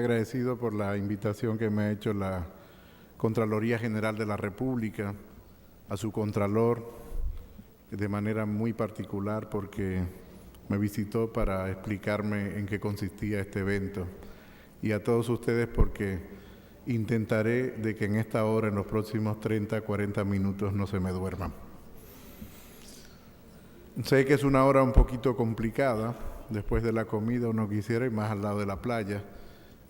agradecido por la invitación que me ha hecho la Contraloría General de la República, a su Contralor, de manera muy particular porque me visitó para explicarme en qué consistía este evento, y a todos ustedes porque intentaré de que en esta hora, en los próximos 30, 40 minutos, no se me duerman. Sé que es una hora un poquito complicada, después de la comida uno quisiera ir más al lado de la playa,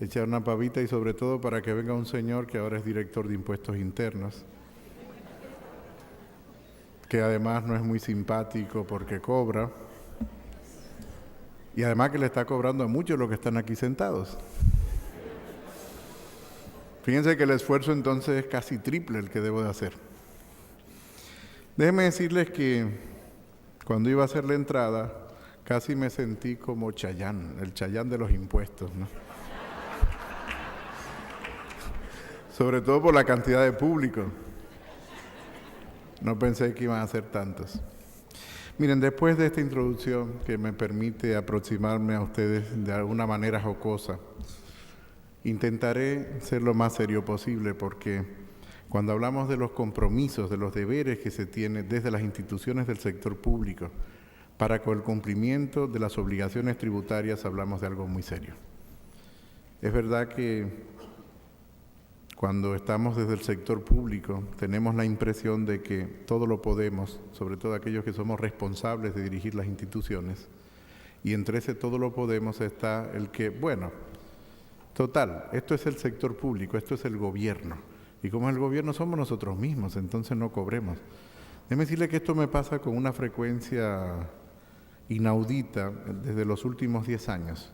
echar una pavita y sobre todo para que venga un señor que ahora es director de impuestos internos, que además no es muy simpático porque cobra, y además que le está cobrando a muchos los que están aquí sentados. Fíjense que el esfuerzo entonces es casi triple el que debo de hacer. Déjenme decirles que cuando iba a hacer la entrada, casi me sentí como Chayán, el Chayán de los impuestos, ¿no? Sobre todo por la cantidad de público. No pensé que iban a ser tantos. Miren, después de esta introducción que me permite aproximarme a ustedes de alguna manera jocosa, intentaré ser lo más serio posible porque cuando hablamos de los compromisos, de los deberes que se tienen desde las instituciones del sector público para con el cumplimiento de las obligaciones tributarias, hablamos de algo muy serio. Es verdad que cuando estamos desde el sector público tenemos la impresión de que todo lo podemos, sobre todo aquellos que somos responsables de dirigir las instituciones, y entre ese todo lo podemos está el que, bueno, total, esto es el sector público, esto es el gobierno. Y como es el gobierno somos nosotros mismos, entonces no cobremos. Déjeme decirle que esto me pasa con una frecuencia inaudita desde los últimos 10 años.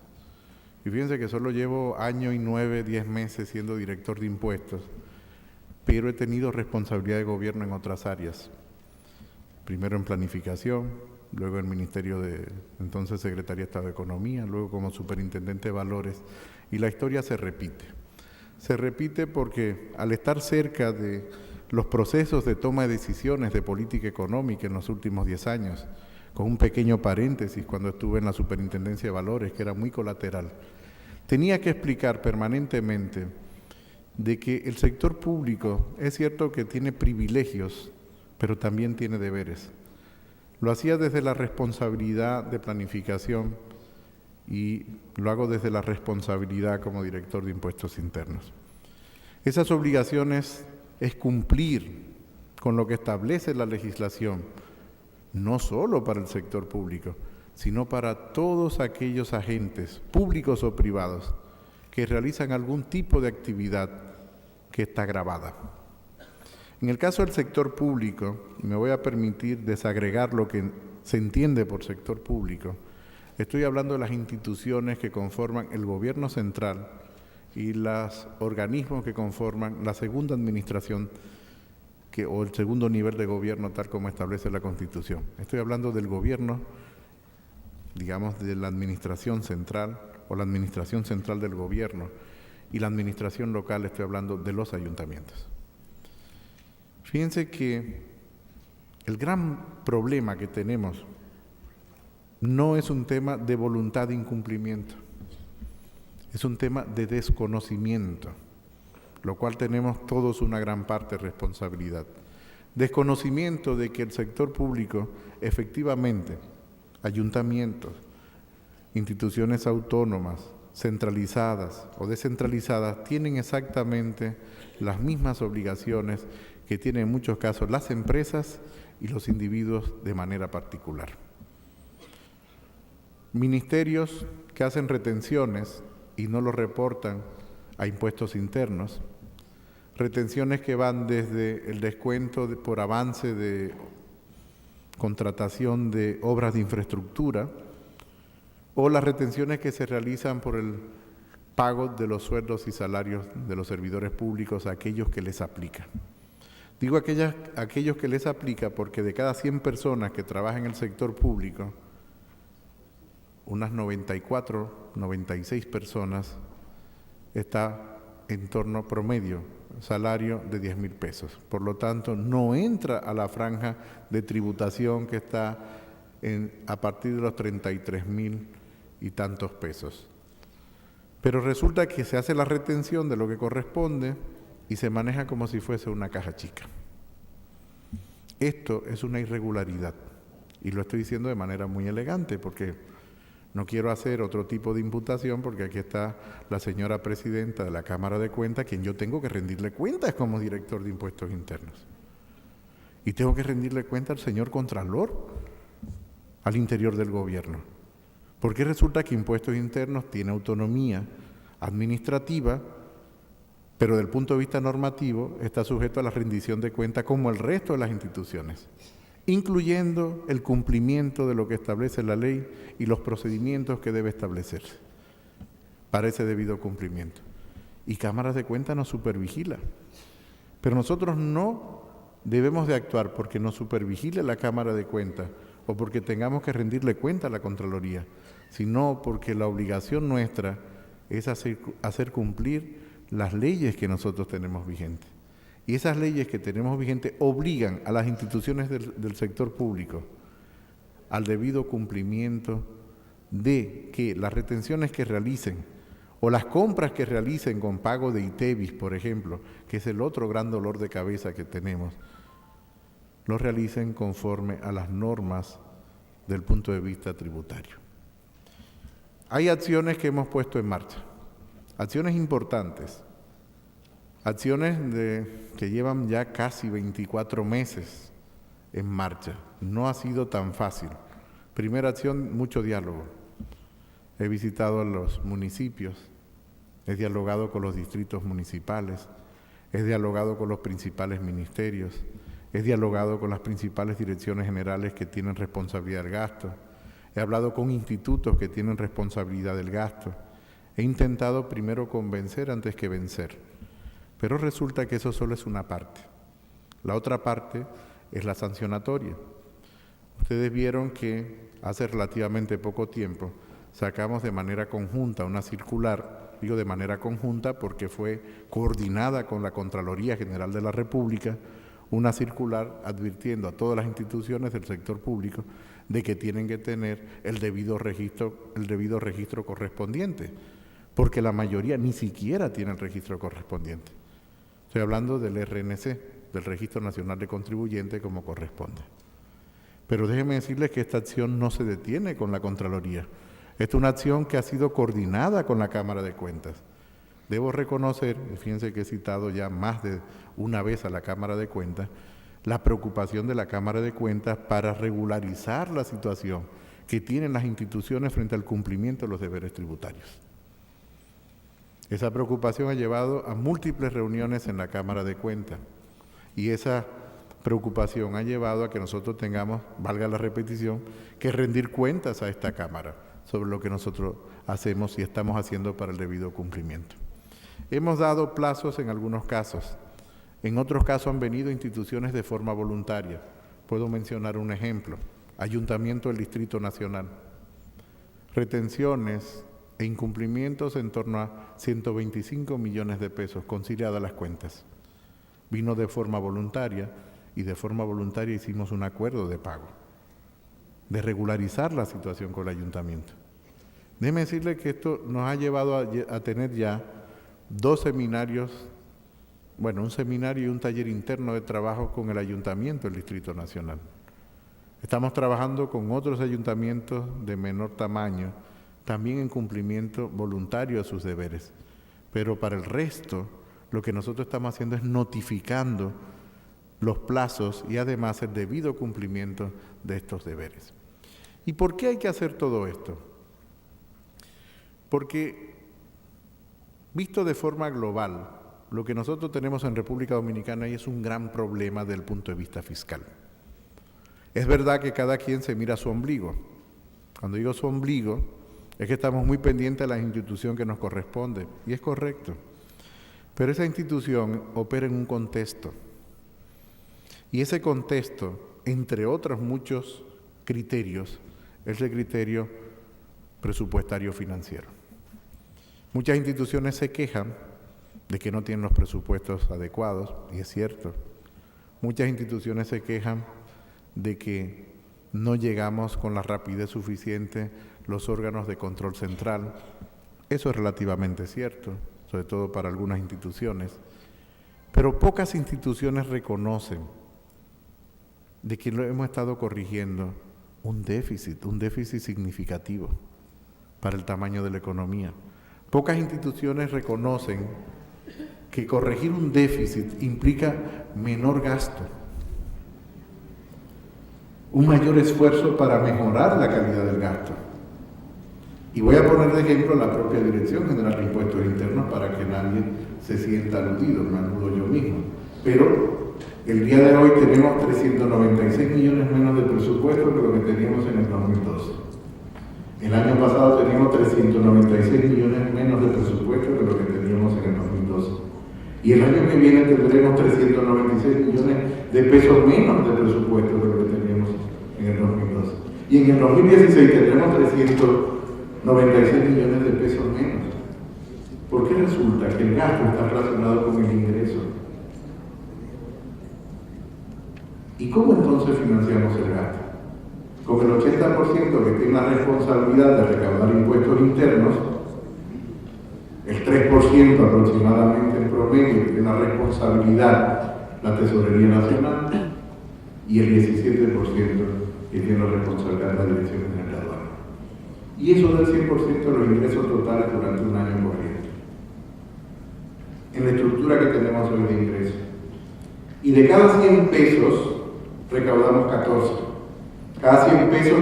Y fíjense que solo llevo año y 9, 10 meses siendo director de impuestos, pero he tenido responsabilidad de gobierno en otras áreas. Primero en planificación, luego en el Ministerio de, entonces Secretaría de Estado de Economía, luego como superintendente de valores, y la historia se repite. Se repite porque al estar cerca de los procesos de toma de decisiones de política económica en los últimos 10 años, con un pequeño paréntesis cuando estuve en la Superintendencia de Valores, que era muy colateral, tenía que explicar permanentemente de que el sector público es cierto que tiene privilegios, pero también tiene deberes. Lo hacía desde la responsabilidad de planificación y lo hago desde la responsabilidad como director de impuestos internos. Esas obligaciones es cumplir con lo que establece la legislación, no solo para el sector público, sino para todos aquellos agentes, públicos o privados, que realizan algún tipo de actividad que está gravada. En el caso del sector público, y me voy a permitir desagregar lo que se entiende por sector público, estoy hablando de las instituciones que conforman el gobierno central y los organismos que conforman la segunda administración o el segundo nivel de gobierno tal como establece la Constitución. Estoy hablando del gobierno, digamos, de la administración central o la administración central del gobierno, y la administración local, estoy hablando de los ayuntamientos. Fíjense que el gran problema que tenemos no es un tema de voluntad de incumplimiento, es un tema de desconocimiento, lo cual tenemos todos una gran parte de responsabilidad. Desconocimiento de que el sector público, efectivamente, ayuntamientos, instituciones autónomas, centralizadas o descentralizadas, tienen exactamente las mismas obligaciones que tienen en muchos casos las empresas y los individuos de manera particular. Ministerios que hacen retenciones y no lo reportan a impuestos internos, retenciones que van desde el descuento por avance de contratación de obras de infraestructura o las retenciones que se realizan por el pago de los sueldos y salarios de los servidores públicos a aquellos que les aplica. Digo aquellos que les aplica porque de cada 100 personas que trabajan en el sector público, unas 94, 96 personas está en torno promedio, salario de 10,000 pesos. Por lo tanto, no entra a la franja de tributación que está a partir de los 33,000 y tantos pesos. Pero resulta que se hace la retención de lo que corresponde y se maneja como si fuese una caja chica. Esto es una irregularidad y lo estoy diciendo de manera muy elegante porque no quiero hacer otro tipo de imputación porque aquí está la señora presidenta de la Cámara de Cuentas, quien yo tengo que rendirle cuentas como director de Impuestos Internos. Y tengo que rendirle cuenta al señor Contralor al interior del gobierno. Porque resulta que Impuestos Internos tiene autonomía administrativa, pero desde el punto de vista normativo está sujeto a la rendición de cuentas como el resto de las instituciones, incluyendo el cumplimiento de lo que establece la ley y los procedimientos que debe establecerse para ese debido cumplimiento. Y Cámaras de Cuentas nos supervigila. Pero nosotros no debemos de actuar porque nos supervigile la Cámara de Cuentas o porque tengamos que rendirle cuenta a la Contraloría, sino porque la obligación nuestra es hacer cumplir las leyes que nosotros tenemos vigentes. Y esas leyes que tenemos vigentes obligan a las instituciones del sector público al debido cumplimiento de que las retenciones que realicen o las compras que realicen con pago de ITEVIS, por ejemplo, que es el otro gran dolor de cabeza que tenemos, lo realicen conforme a las normas del punto de vista tributario. Hay acciones que hemos puesto en marcha, acciones importantes, acciones que llevan ya casi 24 meses en marcha. No ha sido tan fácil. Primera acción, mucho diálogo. He visitado a los municipios, he dialogado con los distritos municipales, he dialogado con los principales ministerios, he dialogado con las principales direcciones generales que tienen responsabilidad del gasto, he hablado con institutos que tienen responsabilidad del gasto, he intentado primero convencer antes que vencer, pero resulta que eso solo es una parte. La otra parte es la sancionatoria. Ustedes vieron que hace relativamente poco tiempo sacamos de manera conjunta una circular, digo de manera conjunta porque fue coordinada con la Contraloría General de la República, una circular advirtiendo a todas las instituciones del sector público de que tienen que tener el debido registro correspondiente, porque la mayoría ni siquiera tiene el registro correspondiente. Estoy hablando del RNC, del Registro Nacional de Contribuyentes, como corresponde. Pero déjenme decirles que esta acción no se detiene con la Contraloría. Esta es una acción que ha sido coordinada con la Cámara de Cuentas. Debo reconocer, y fíjense que he citado ya más de una vez a la Cámara de Cuentas, la preocupación de la Cámara de Cuentas para regularizar la situación que tienen las instituciones frente al cumplimiento de los deberes tributarios. Esa preocupación ha llevado a múltiples reuniones en la Cámara de Cuentas y esa preocupación ha llevado a que nosotros tengamos, valga la repetición, que rendir cuentas a esta Cámara sobre lo que nosotros hacemos y estamos haciendo para el debido cumplimiento. Hemos dado plazos en algunos casos, en otros casos han venido instituciones de forma voluntaria. Puedo mencionar un ejemplo, Ayuntamiento del Distrito Nacional, retenciones e incumplimientos en torno a 125 millones de pesos, conciliadas las cuentas. Vino de forma voluntaria y de forma voluntaria hicimos un acuerdo de pago, de regularizar la situación con el ayuntamiento. Déjeme decirle que esto nos ha llevado a tener ya 2 seminarios, bueno, un seminario y un taller interno de trabajo con el Ayuntamiento del Distrito Nacional. Estamos trabajando con otros ayuntamientos de menor tamaño, también en cumplimiento voluntario de sus deberes. Pero para el resto, lo que nosotros estamos haciendo es notificando los plazos y además el debido cumplimiento de estos deberes. ¿Y por qué hay que hacer todo esto? Porque, visto de forma global, lo que nosotros tenemos en República Dominicana es un gran problema desde el punto de vista fiscal. Es verdad que cada quien se mira a su ombligo. Cuando digo su ombligo, es que estamos muy pendientes de la institución que nos corresponde, y es correcto. Pero esa institución opera en un contexto. Y ese contexto, entre otros muchos criterios, es el criterio presupuestario financiero. Muchas instituciones se quejan de que no tienen los presupuestos adecuados, y es cierto. Muchas instituciones se quejan de que no llegamos con la rapidez suficiente los órganos de control central, Eso es relativamente cierto, sobre todo para algunas instituciones, pero pocas instituciones reconocen de que lo hemos estado corrigiendo un déficit significativo para el tamaño de la economía. Pocas instituciones reconocen que corregir un déficit implica menor gasto, un mayor esfuerzo para mejorar la calidad del gasto. Y voy a poner de ejemplo la propia Dirección General de Impuestos Internos para que nadie se sienta aludido, me aludo yo mismo. Pero el día de hoy tenemos 396 millones menos de presupuesto que lo que teníamos en el 2012. El año pasado teníamos 396 millones menos de presupuesto que lo que teníamos en el 2012. Y el año que viene tendremos 396 millones de pesos menos de presupuesto que lo que teníamos en el 2012. Y en el 2016 tendremos 396 millones de pesos menos. ¿Por qué resulta que el gasto está relacionado con el ingreso? ¿Y cómo entonces financiamos el gasto? Con el 80% que tiene la responsabilidad de recaudar impuestos internos, el 3% aproximadamente en promedio que tiene la responsabilidad la Tesorería Nacional y el 17% que tiene la responsabilidad de la Dirección General de Aduanas. Y eso da el 100% de los ingresos totales durante un año corriente. En la estructura que tenemos hoy de ingresos. Y de cada 100 pesos recaudamos 14. Cada 100 pesos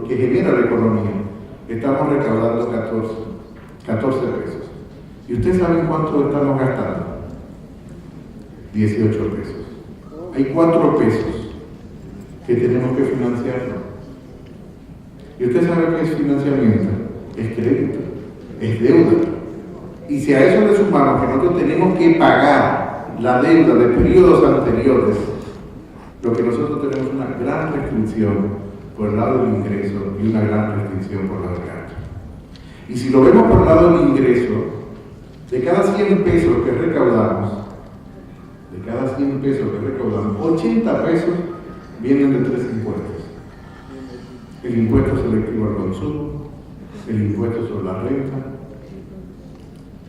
que genera la economía, estamos recaudando 14 pesos. ¿Y ustedes saben cuánto estamos gastando? 18 pesos. Hay 4 pesos que tenemos que financiarlo. ¿Y usted sabe qué es financiamiento? Es crédito, es deuda. Y si a eso le sumamos que nosotros tenemos que pagar la deuda de periodos anteriores, lo que nosotros tenemos una gran restricción por el lado del ingreso y una gran restricción por el lado del gasto. Y si lo vemos por el lado del ingreso, de cada 100 pesos que recaudamos, 80 pesos vienen de 3 impuestos. El impuesto selectivo al consumo, el impuesto sobre la renta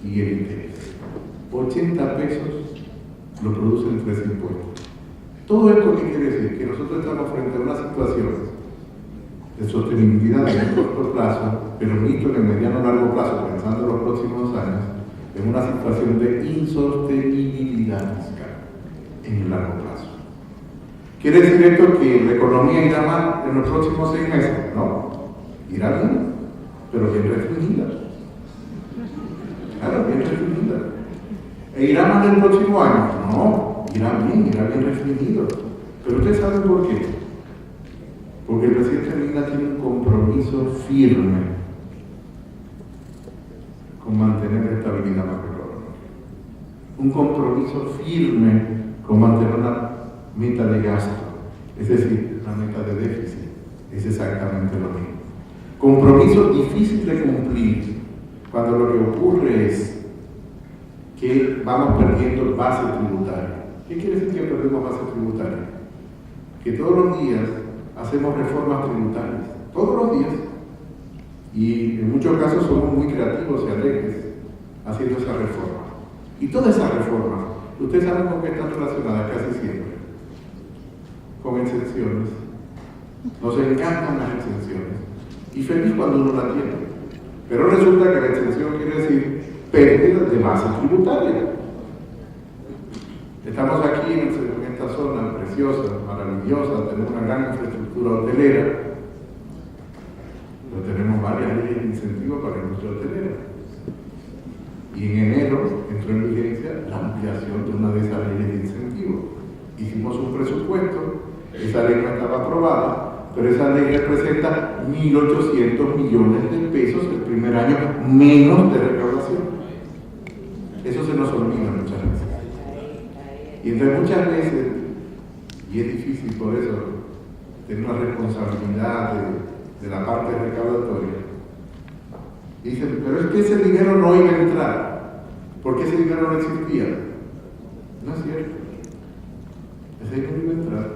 y el interés. 80 pesos lo producen 3 impuestos. ¿Todo esto qué quiere decir? Que nosotros estamos frente a una situación de sostenibilidad en el corto plazo, pero visto en el mediano largo plazo, pensando en los próximos años, en una situación de insostenibilidad fiscal en el largo plazo. ¿Quiere decir esto que la economía irá mal en los próximos 6 meses? No, irá bien, pero bien restringida. Claro, bien restringida. ¿E irá mal el próximo año? No, irá bien restringido. Pero ustedes saben por qué. Porque el presidente Medina tiene un compromiso firme con mantener la estabilidad macroeconómica. Un compromiso firme con mantener una meta de gasto, es decir, una meta de déficit. Es exactamente lo mismo. Compromiso difícil de cumplir cuando lo que ocurre es que vamos perdiendo base tributaria. ¿Qué quiere decir que perdemos base tributaria? Que todos los días hacemos reformas tributarias, todos los días, y en muchos casos somos muy creativos y alegres haciendo esa reforma. Y todas esas reformas, ustedes saben con qué están relacionadas casi siempre, con exenciones. Nos encantan las exenciones, y feliz cuando uno la tiene. Pero resulta que la exención quiere decir pérdida de base tributaria. Estamos aquí en esta zona preciosa, maravillosa, tenemos una gran infraestructura hotelera, pero tenemos varias leyes de incentivo para la industria hotelera. Y en enero entró en vigencia la ampliación de una de esas leyes de incentivo. Hicimos un presupuesto, esa ley no estaba aprobada, pero esa ley representa 1.800 millones de pesos el primer año menos de recaudación. Eso se nos olvida muchas veces. Y entre muchas veces, y es difícil por eso tener una responsabilidad de la parte recaudatoria, dicen, pero es que ese dinero no iba a entrar, porque ese dinero no existía. No es cierto. Ese dinero no iba a entrar.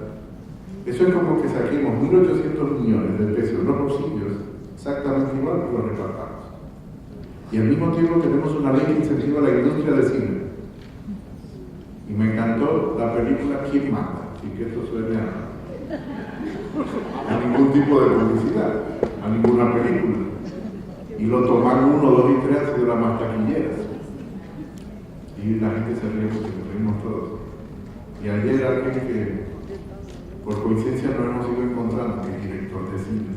Eso es como que saquemos 1.800 millones de pesos en los bolsillos, exactamente igual que lo repartamos. Y al mismo tiempo tenemos una ley que incentiva la industria de cine. Y me encantó la película ¿Quién manda? Sin que esto suene a ningún tipo de publicidad, a ninguna película. Y lo toman 1, 2 y 3 han sido las más taquilleras. Y la gente se ríe porque nos reímos todos. Y ayer alguien que por coincidencia nos hemos ido encontrando, que es director de cine,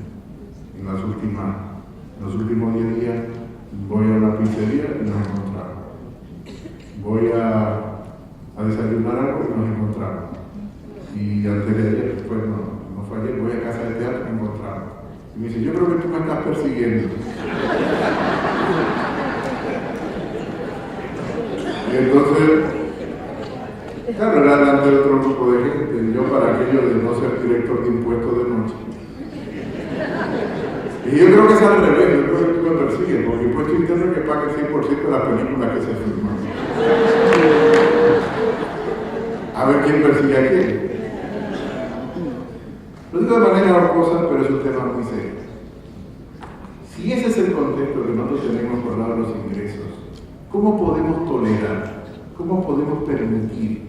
en los últimos 10 días voy a la pizzería y nos encontramos. Voy a desayunar algo y nos encontramos. Y antes de ayer, después no fue ayer, voy a casa de teatro y nos encontramos. Y me dice, yo creo que tú me estás persiguiendo. Y entonces, claro, era delante de otro grupo de gente, yo para aquello de no ser director de impuestos de noche. Y yo creo que es al revés, yo creo que tú me persigues, porque impuesto interno que paga el 100% de las películas que se filman. A ver quién persigue a quién. Lo digo de manera jocosa, pero es un tema muy serio. Si ese es el contexto que nosotros tenemos por lado de los ingresos, ¿cómo podemos tolerar? ¿Cómo podemos permitir?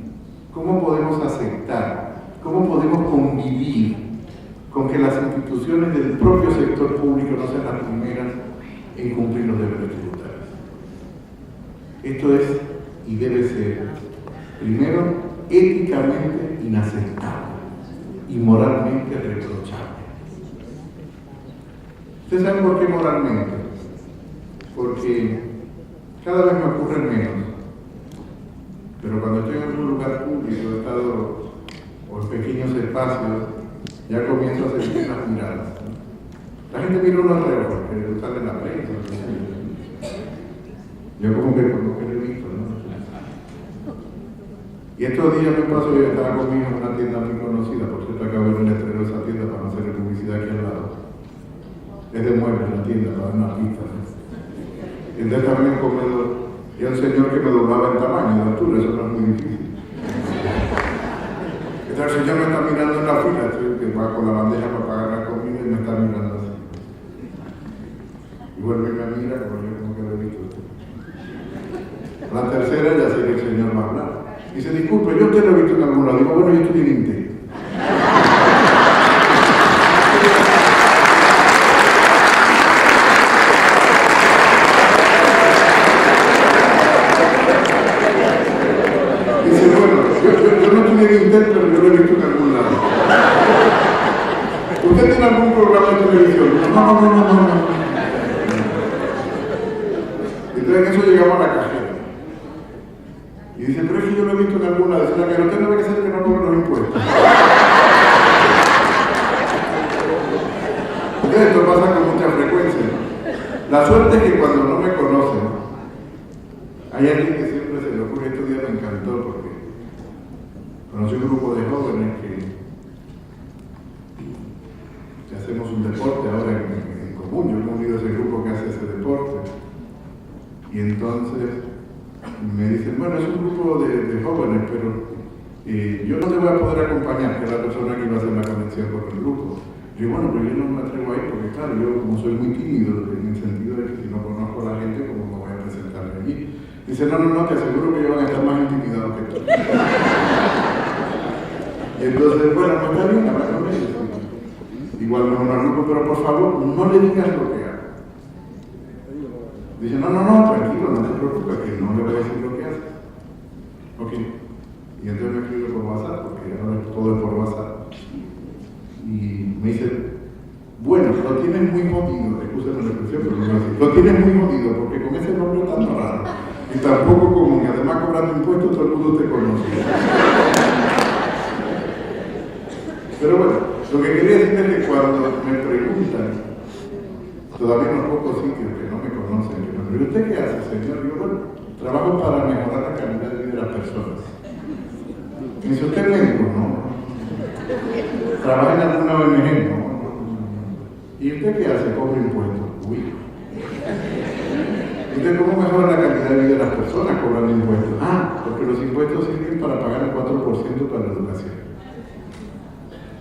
¿Cómo podemos aceptar? ¿Cómo podemos convivir con que las instituciones del propio sector público no sean las primeras en cumplir los deberes tributarios? Esto es y debe ser, primero, éticamente inaceptable y moralmente reprochable. ¿Ustedes saben por qué moralmente? Porque cada vez me ocurren menos. Pero cuando estoy en algún lugar público, he estado o en pequeños espacios, ya comienzo a sentir las miradas. La gente mira uno alrededor, que sale en la prensa. Yo como que lo he visto, ¿no? Y estos días me pasó, yo estaba conmigo en una tienda muy conocida, por cierto acabo de ver el letrero de esa tienda para no hacer publicidad aquí al lado. Es de muebles la tienda, para dar una pista, ¿no? Y entonces estaba en el comedor, y un señor que me doblaba el tamaño, de altura, eso no es muy difícil. Entonces el señor me está mirando en la fila, que va con la bandeja para pagar la comida y me está mirando así. Y vuelve y me mira, como yo como que lo he visto. La tercera ya sé que el señor va a hablar. Dice, disculpe, yo usted lo he visto en algún lado. Digo, bueno, yo estoy en Intel. Dice, bueno, yo no estoy en Intel, pero yo lo he visto en algún lado. ¿Usted tiene algún programa de televisión? No. Entonces en eso llegamos a la cajera. Y dice, pero es que yo lo he visto en alguna de esas, pero usted no ve que ser que no cobra los impuestos. Entonces esto pasa con mucha frecuencia. La suerte es que cuando no me conocen, hay alguien que siempre se le ocurre. Estos días me encantó porque conocí un grupo de jóvenes que hacemos un deporte ahora en común. Yo me he unido a ese grupo que hace ese deporte. Y entonces me dicen, bueno, es un grupo de jóvenes, pero yo no te voy a poder acompañar, que es la persona que iba a hacer la conexión con el grupo. Y yo, bueno, pero yo no me atrevo a ir porque, claro, yo como soy muy tímido, en el sentido de que si no conozco a la gente, ¿cómo me voy a presentarme allí? Dice, no, te aseguro que ellos van a estar más intimidados que tú. Y entonces, bueno, pues está bien, hablar con ellos. Igual no es un grupo, pero por favor, no le digas lo que hago. Dice, no, tranquilo, no te preocupes, que no le voy a decir lo que haces. Ok. Y entonces me escribe por WhatsApp, porque ahora todo es por WhatsApp. Y me dice, bueno, lo tienes muy jodido, excúsenme la expresión, pero no así. Lo tienes muy jodido, porque con ese nombre tan raro, y tampoco común, y además cobrando impuestos, todo el mundo te conoce. Pero bueno, lo que quería decir es que cuando me preguntan, todavía en los pocos sitios que no me conocen, que me preguntan, ¿usted qué hace, señor? Digo, bueno, trabajo para mejorar la calidad de vida de las personas. Me dice, ¿usted es médico? No. ¿Trabaja en alguna ONG? No. ¿Y usted qué hace? Cobra impuestos. Uy. ¿Usted cómo mejora la calidad de vida de las personas cobrando impuestos? Porque los impuestos sirven para pagar el 4% para la educación.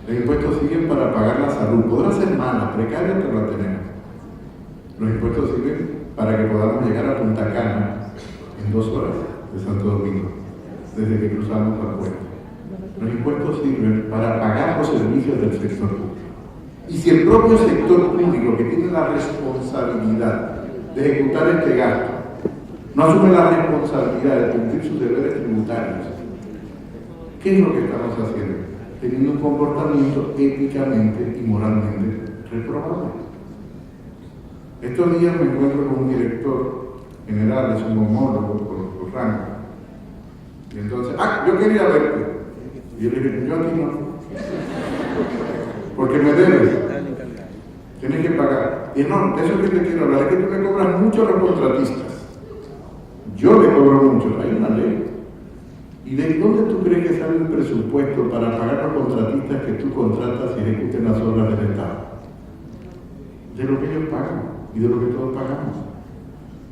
Los impuestos sirven para pagar la salud. Podrá ser mala, precaria, pero la tenemos. Los impuestos sirven para que podamos llegar a Punta Cana en 2 horas de Santo Domingo, desde que cruzamos la puerta. Los impuestos sirven para pagar los servicios del sector público. Y si el propio sector público, que tiene la responsabilidad de ejecutar este gasto, no asume la responsabilidad de cumplir sus deberes tributarios, ¿qué es lo que estamos haciendo? Teniendo un comportamiento éticamente y moralmente reprobable. Estos días me encuentro con un director general, es un homólogo por rango. Y entonces, yo quería verte. Y yo le dije, yo a ti no. Porque me debes. Tienes que pagar. Y no, de eso es que te quiero hablar, es que tú me cobras mucho a los contratistas. Yo le cobro mucho, hay una ley. ¿Y de dónde tú crees que sale el presupuesto para pagar a los contratistas que tú contratas y ejecuten las obras del Estado? De lo que ellos pagan y de lo que todos pagamos.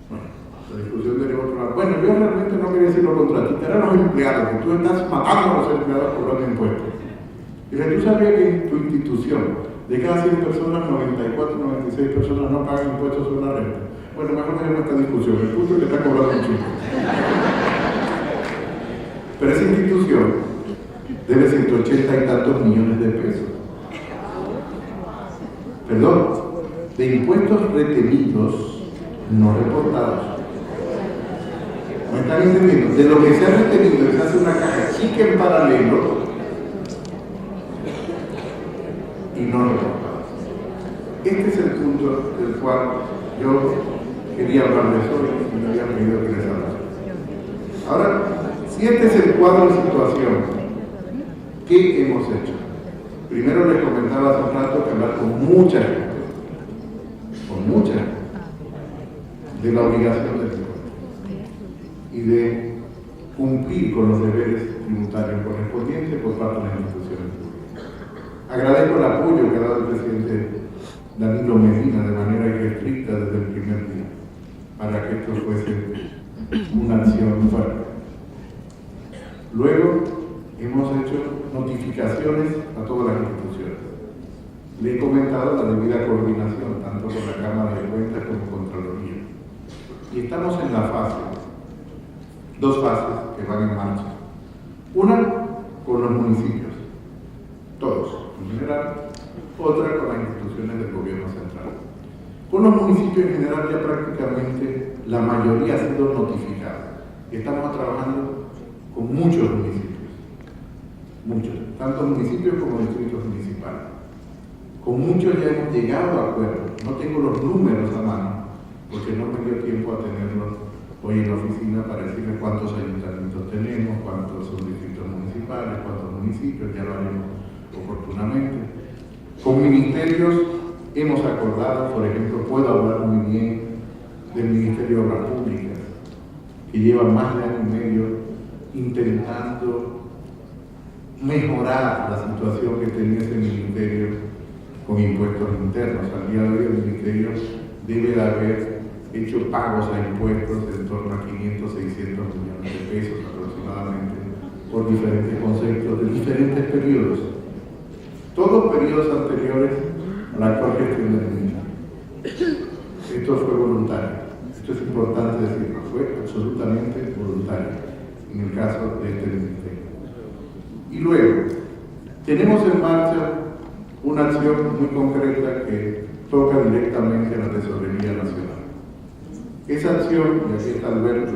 Bueno, la discusión de otro lado. Bueno, yo realmente no quería decir los contratistas, eran los empleados, que tú estás matando a los empleados cobrando impuestos. Y tú sabías que en tu institución, de cada 100 personas, 94, 96 personas no pagan impuestos sobre la renta. Bueno, mejor dejemos esta discusión, el punto es que está cobrando un chico. Pero esa institución debe 180 y tantos millones de pesos. Perdón, de impuestos retenidos, no reportados. ¿Me están entendiendo? De lo que se ha retenido, se hace una caja chica en paralelo y no reportado. Este es el punto del cual yo quería hablar de eso y me había pedido que les hablara. Ahora, si este es el cuadro de situación, ¿qué hemos hecho? Primero les comentaba hace un rato que hablar con mucha gente, de la obligación del Estado y de cumplir con los deberes tributarios correspondientes por parte de las instituciones públicas. Agradezco el apoyo que ha dado el presidente Danilo Medina de manera irrestricta desde el primer día para que esto fuese una acción fuerte. Luego hemos hecho notificaciones a todas las instituciones. Le he comentado la debida coordinación, tanto con la Cámara de Cuentas como Contraloría. Y estamos en la fase, 2 fases que van en marcha. Una con los municipios, todos en general, otra con las instituciones del gobierno central. Con los municipios en general ya prácticamente la mayoría ha sido notificada. Estamos trabajando con muchos municipios, tanto municipios como distritos municipales. Con muchos ya hemos llegado a acuerdos. No tengo los números a mano, porque no me dio tiempo a tenerlos hoy en la oficina para decirles cuántos ayuntamientos tenemos, cuántos son distritos municipales, cuántos municipios, ya lo haremos oportunamente. Con ministerios hemos acordado, por ejemplo, puedo hablar muy bien del Ministerio de Obras Públicas, que lleva más de año y medio intentando mejorar la situación que tenía ese ministerio con impuestos internos. Al día de hoy el ministerio debe de haber hecho pagos a impuestos en torno a 500, 600 millones de pesos aproximadamente por diferentes conceptos de diferentes periodos. Todos periodos anteriores a la actual gestión del ministerio. Esto fue voluntario. Esto es importante decirlo, fue absolutamente voluntario en el caso de este ministerio. Y luego, tenemos en marcha una acción muy concreta que toca directamente a la Tesorería Nacional. Esa acción, y aquí está Alberto,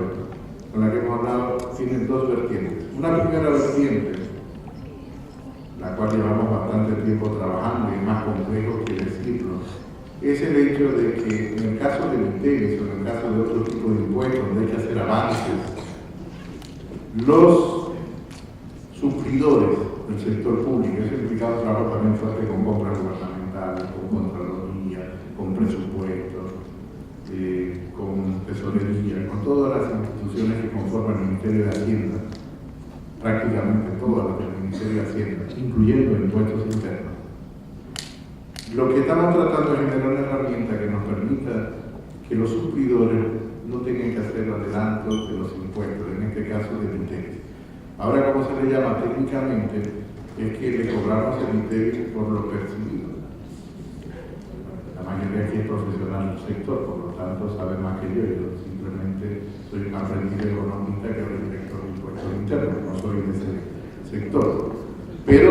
con la que hemos hablado, tiene 2 vertientes. Una primera vertiente, la cual llevamos bastante tiempo trabajando y es más complejo que decirlo, es el hecho de que en el caso del ITEVIS o en el caso de otro tipo de impuestos donde hay que hacer avances, los suplidores del sector público, eso ha implicado trabajo también fuerte con compras gubernamentales, con Contraloría, con presupuestos, con Tesorería, con todas las instituciones que conforman el Ministerio de Hacienda, prácticamente todas las del Ministerio de Hacienda, incluyendo impuestos internos. Lo que estamos tratando es generar una herramienta que nos permita que los suplidores no tengan que hacer adelantos de los impuestos, en este caso del ITEVIS. Ahora, como se le llama técnicamente, es que le cobramos el ITEVIS por lo percibido. La mayoría aquí es profesional del sector, por lo tanto sabe más que yo simplemente soy un aprendiz economista que ahora es director de impuestos internos, no soy de ese sector. Pero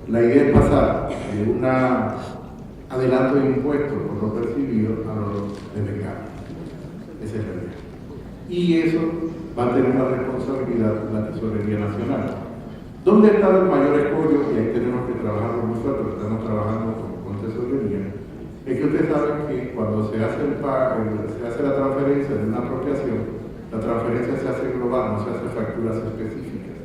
la idea es pasar de un adelanto de impuestos por lo percibido a lo de mercado. Esa es la idea. Y eso va a tener una responsabilidad de la Tesorería Nacional. ¿Dónde está el mayor escollo? Y ahí tenemos que trabajar muy fuerte, porque estamos trabajando con tesorería. Es que ustedes saben que cuando se hace se hace la transferencia de una apropiación, la transferencia se hace global, no se hace facturas específicas.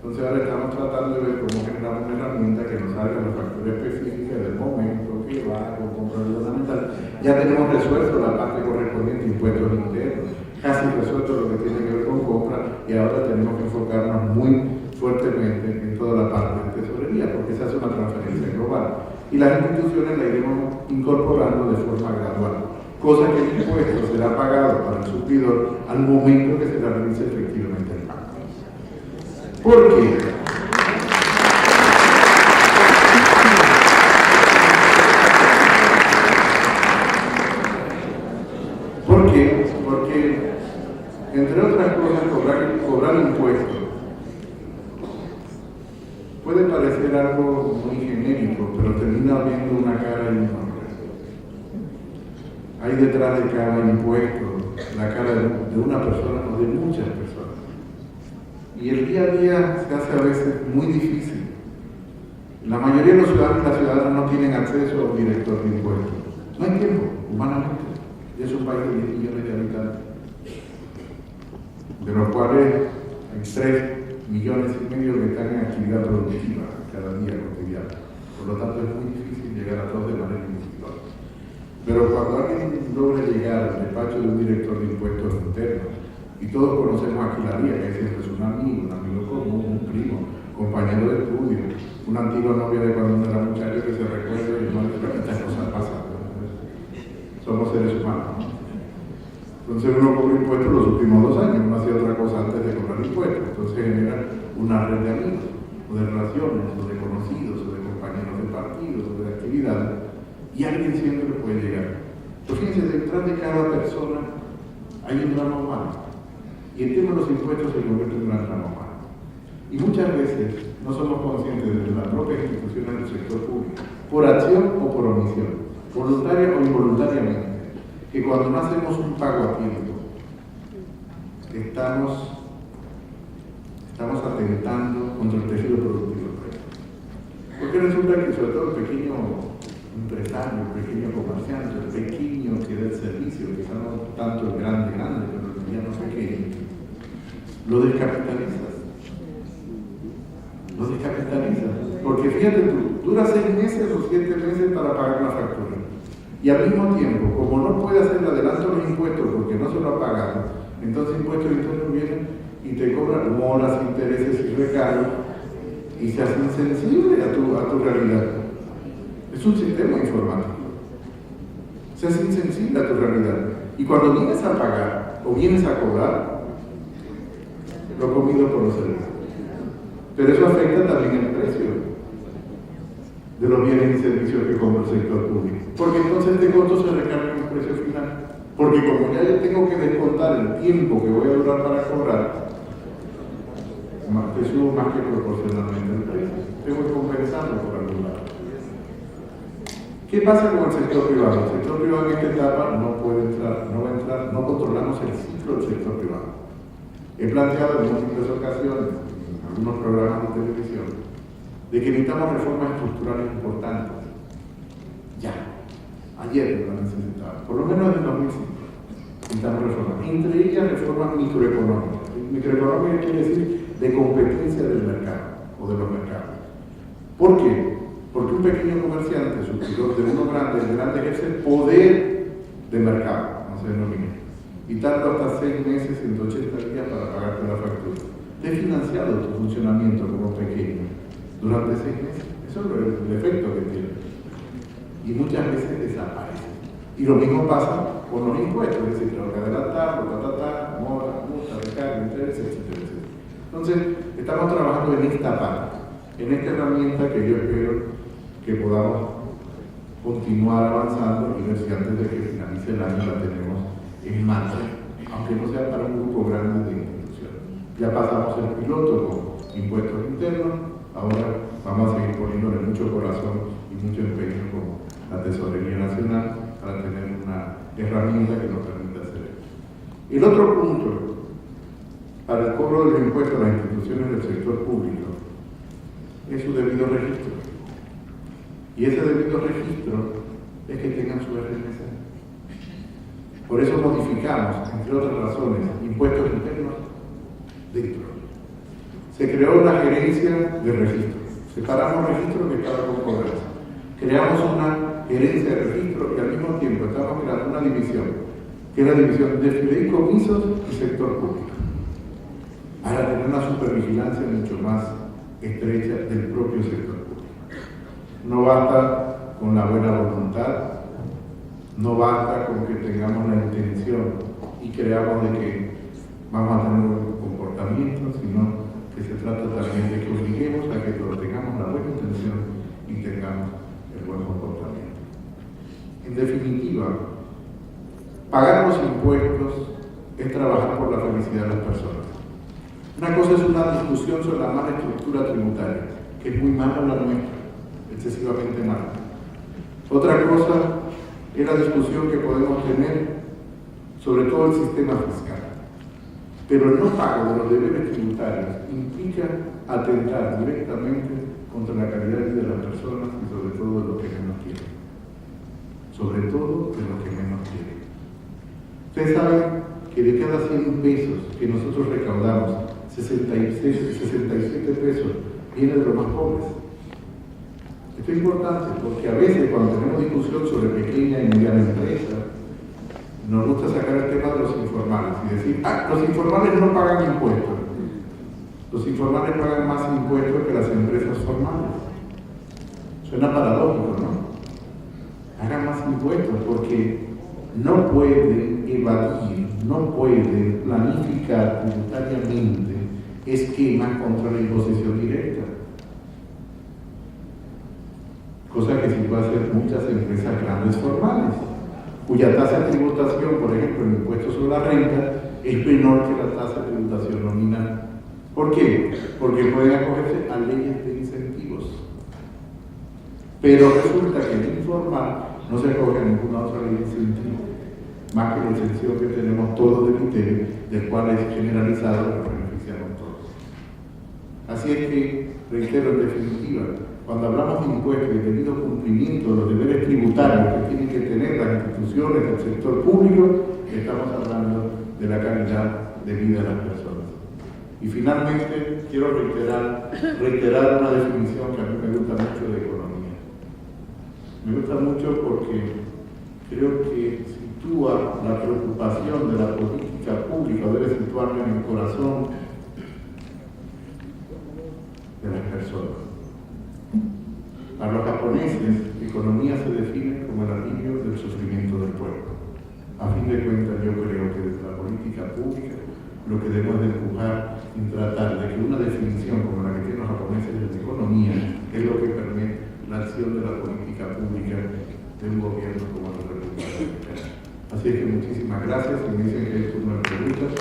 Entonces ahora estamos tratando de ver cómo generamos una herramienta que nos salga la factura específica del momento, que va con compra gubernamental. Ya tenemos resuelto la parte correspondiente a impuestos internos, casi resuelto lo que tiene que ver con compra, y ahora tenemos que enfocarnos muy fuertemente en toda la parte de tesorería, porque se hace una transferencia global. Y las instituciones la iremos incorporando de forma gradual, cosa que el impuesto será pagado para el suplidor al momento que se realice efectivamente el pago. ¿Por qué? ¿Por qué? Porque, entre otras cosas, cobrar impuestos puede parecer algo muy genérico, pero termina habiendo una cara y un nombre. Hay detrás de cada impuesto la cara de una persona o de muchas personas. Y el día a día se hace a veces muy difícil. La mayoría de los ciudadanos y las ciudadanas no tienen acceso a un director de impuestos. No hay tiempo, humanamente. Y es un país de 10 millones de habitantes, de los cuales hay 3,5 millones que están en actividad productiva cada día cotidiana. Por lo tanto, es muy difícil llegar a todos de manera individual. Pero cuando alguien logra llegar al despacho de un director de impuestos internos, y todos conocemos aquí la vía, que siempre es un amigo común, un primo, compañero de estudio, una antigua novia de cuando uno era muchacho que se recuerda y no le dice, estas cosas pasan. Somos seres humanos, ¿no? Entonces uno cobra impuestos los últimos 2 años, no hacía otra cosa antes de cobrar impuestos. Entonces genera una red de amigos, o de relaciones, o de conocidos, o de compañeros de partidos, o de actividades, y alguien siempre puede llegar. Pero fíjense, detrás de cada persona hay un drama humano. Y el tema de los impuestos se convierte en un gran drama humano. Y muchas veces no somos conscientes de las propias instituciones del sector público, por acción o por omisión, voluntaria o involuntariamente, que cuando no hacemos un pago a tiempo, estamos atentando contra el tejido productivo del país. Porque resulta que sobre todo el pequeño empresario, el pequeño comerciante, el pequeño que da el servicio, quizá no tanto el grande, pero el mediano pequeño, lo descapitalizas. Lo descapitalizas. Porque fíjate tú, dura 6 meses o 7 meses para pagar una factura. Y al mismo tiempo, como no puede hacer el adelanto de los impuestos porque no se lo ha pagado, entonces impuestos internos vienen y te cobran moras, intereses y recargos y se hace insensible a tu realidad. Es un sistema informático. Se hace insensible a tu realidad. Y cuando vienes a pagar o vienes a cobrar, lo comido por los servicios. Pero eso afecta también el precio de los bienes y servicios que compra el sector público. Porque entonces este costo se recarga en el precio final. Porque como ya yo tengo que descontar el tiempo que voy a durar para cobrar, te subo más que proporcionalmente el precio. Tengo que compensarlo por algún lado. ¿Qué pasa con el sector privado? El sector privado en esta etapa no puede entrar, no va a entrar, no controlamos el ciclo del sector privado. He planteado en múltiples ocasiones, en algunos programas de televisión, de que necesitamos reformas estructurales importantes. Ya. Ayer lo necesitaba. Por lo menos en 2005. Necesitamos reformas. Entre ellas reformas microeconómicas. Microeconómica quiere decir de competencia del mercado o de los mercados. ¿Por qué? Porque un pequeño comerciante, suplidor de uno grande, el grande ejerce poder de mercado, no se denomina. Y tarda hasta 6 meses, 180 días para pagarte la factura. Te he financiado tu funcionamiento como pequeño durante 6 meses. Eso es el efecto que tiene. Y muchas veces desaparece. Y lo mismo pasa con los impuestos, es decir, tengo que adelantarlo, mora, multa, recarga, intereses, etcétera. Entonces, estamos trabajando en esta parte, en esta herramienta que yo espero que podamos continuar avanzando y ver si antes de que finalice el año la tenemos en marcha, aunque no sea para un grupo grande de instituciones. Ya pasamos el piloto con impuestos internos, ahora vamos a seguir poniéndole mucho corazón y mucho empeño con la Tesorería Nacional para tener una herramienta que nos permita hacer esto. El otro punto para el cobro de los impuestos a las instituciones del sector público es su debido registro. Y ese debido registro es que tengan su RNC. Por eso modificamos, entre otras razones, impuestos internos dentro. Se creó una gerencia de registro. Separamos registro que estaba con cobranza. Creamos una gerencia de registro y al mismo tiempo estamos creando una división, que es la división de fideicomisos y sector público, para tener una supervigilancia mucho más estrecha del propio sector público. No basta con la buena voluntad, no basta con que tengamos la intención y creamos de que vamos a tener un buen comportamiento, sino que se trata también de que obliguemos a que todos tengamos la buena intención y tengamos el buen comportamiento. En definitiva, pagar los impuestos es trabajar por la felicidad de las personas. Una cosa es una discusión sobre la mala estructura tributaria, que es muy mala la nuestra, excesivamente mala. Otra cosa es la discusión que podemos tener sobre todo el sistema fiscal. Pero el no pago de los deberes tributarios implica atentar directamente contra la calidad de vida de las personas y sobre todo de los que menos quieren. Sobre todo de los que menos quieren. Ustedes saben que de cada 100 pesos que nosotros recaudamos, 67 pesos vienen de los más pobres. Esto es importante porque a veces cuando tenemos discusión sobre pequeña y mediana empresa, nos gusta sacar el tema de los informales y decir, los informales no pagan impuestos. Los informales pagan más impuestos que las empresas formales. Suena paradójico, ¿no? Hagan más impuestos porque no pueden evadir, no pueden planificar tributariamente esquemas contra la imposición directa. Cosa que sí pueden hacer muchas empresas grandes formales, cuya tasa de tributación, por ejemplo, el impuesto sobre la renta, es menor que la tasa de tributación nominal. ¿Por qué? Porque pueden acogerse a leyes de incentivos. Pero resulta que el informal no se acoge a ninguna otra ley de incentivo, más que la exención que tenemos todos del ITEVE, del cual es generalizado y nos beneficiamos todos. Así es que, reitero, en definitiva, cuando hablamos de impuestos y de debido cumplimiento de los deberes tributarios que tienen que tener las instituciones del sector público, estamos hablando de la calidad de vida de las personas. Y finalmente, quiero reiterar una definición que a mí me gusta mucho de economía. Me gusta mucho porque creo que sitúa la preocupación de la política pública, debe situarla en el corazón de las personas. Para los japoneses, economía se define como el alivio del sufrimiento del pueblo. A fin de cuentas, yo creo que desde la política pública lo que debemos de empujar en tratar de que una definición como la que tienen los japoneses de economía es lo que permite la acción de la política pública de un gobierno como la República Dominicana. Así es que muchísimas gracias. Y me dicen que hay turno de preguntas.